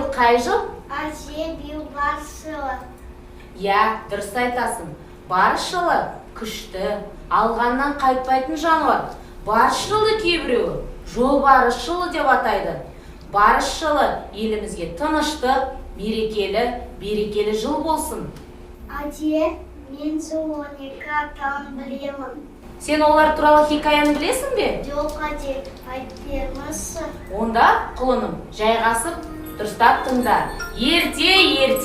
биыл қай жыл? Әже, биыл барыс жылы. Я, дұрыс айтасың. Барыс жылы күшті, алғаннан қайтпайтын жануар. Барыс жылы кейбіреуі жолбарыс жылы деп атайды. Барыс жылы елімізге тыныштық, берекелі жыл болсын. Әже, мен зооника атауын білемін. Сен олар туралы хикаяны білесің бе? Жоқ, әже, айтып бермесін. Онда, құлыным, жайғасып, дұрыстап тыңда. Ертеден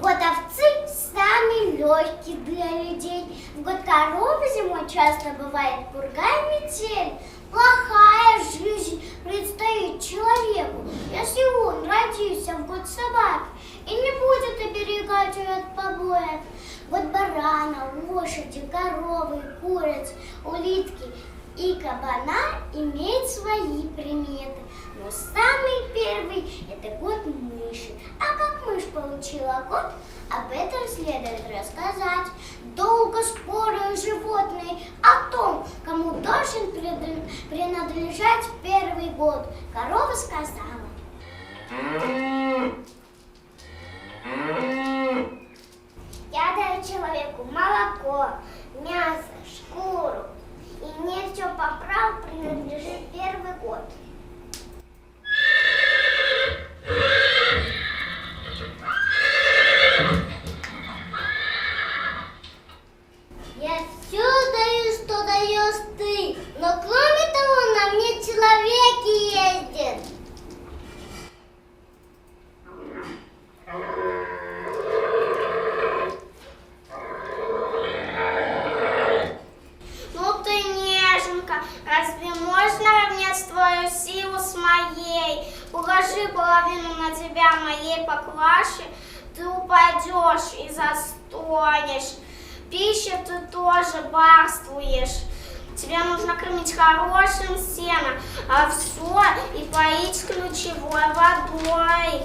Год овцы самый легкий для людей. В год коровы зимой часто бывает пурга и метель. Плохая жизнь предстоит человеку, если он родился в год собаки и не будет оберегать ее от побоев. Год барана, лошади, коровы, куриц, улитки и кабана имеет свои приметы. Но самый первый – это год мыши. А как мышь получила год, об этом следует рассказать. Долго спорили животные о том, кому должен принадлежать первый год. Корова сказала: я даю человеку молоко, мясо, шкуру, и мне все по праву принадлежит первый год. Я все даю, что даешь ты, но кроме того на мне человеки ездят. Ну ты неженка, разве можно равнять твою силу с моей? Положи половину на тебя моей поклажи, ты упадешь и застонешь. Пищу ты тоже барствуешь. Тебе нужно кормить хорошим сеном, овсо и поить ключевой водой.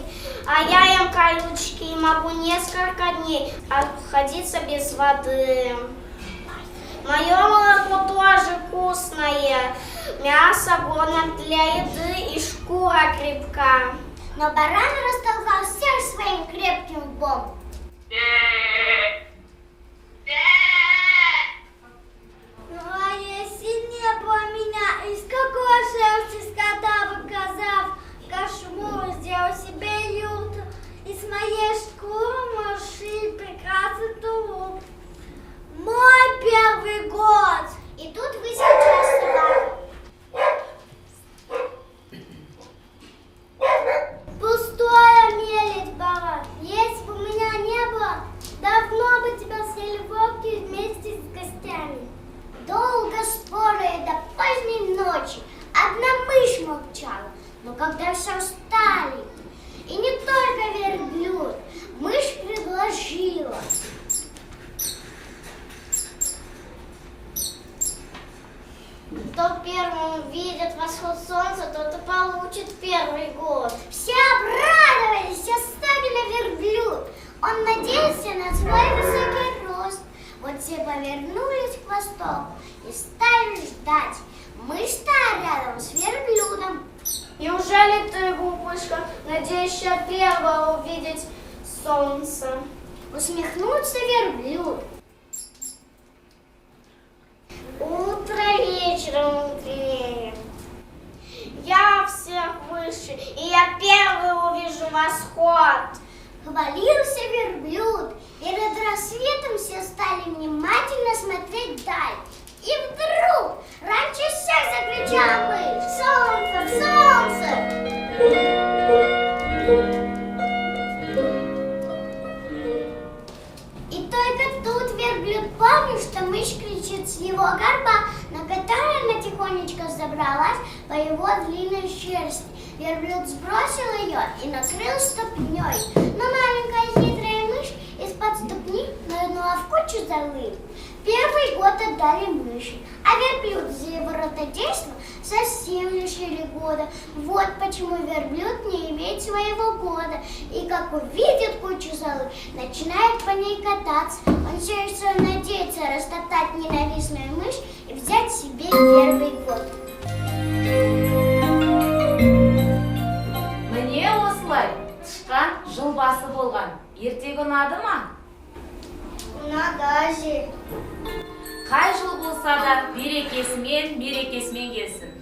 А я ем колючки и могу несколько дней обходиться без воды. Мое молоко тоже вкусное, мясо годно для еды и шкура крепка. Но баран растолкал всех своим крепким лбом. Ну а если не было меня, из какой шерсти скота выказав, кошму сделал себе ют, из моей шкуры моши прекрасный тулуп. Мой первый год! И тут выскочила собака. Пустое мелет, баран. Если бы меня не было, давно бы тебя съели волки вместе с гостями. Долго спорили до поздней ночи. Одна мышь молчала, но когда все встали, и не только верблюд, мышь предложила: кто первым увидит восход солнца, тот и получит первый год. Все обрадовались, все ставили верблюд. Он надеялся на свой высокий рост. Вот все повернулись к востоку и стали ждать. Мышь стояла рядом с верблюдом. Неужели ты, глупышка, надеешься первого увидеть солнце? Усмехнулся верблюд. Утро вечером мудрее. Я всех выше, и я первый увижу восход. Хвалился верблюд. Перед рассветом все стали внимательно смотреть вдаль. И вдруг раньше всех закричала мышь: солнце, солнце! И только тут верблюд помнил, что мышь кричит с его горба, на которой она тихонечко забралась по его длинной шерсти. Верблюд сбросил ее и накрыл ступней. Но маленькая хитрая мышь из-под ступни нырнула в кучу залып. Первый год отдали мыши, а верблюд за его ротодейство совсем 7 года. Вот почему верблюд не имеет своего года. И как увидит кучу золы, начинает по ней кататься. Он все еще надеется растоптать ненавистную мышь и взять себе первый год. Міне осылай, тышқан жыл басы болған. Ертегі ұнады ма? Ұнады, әже. Қай жыл болса да берекесімен келсін.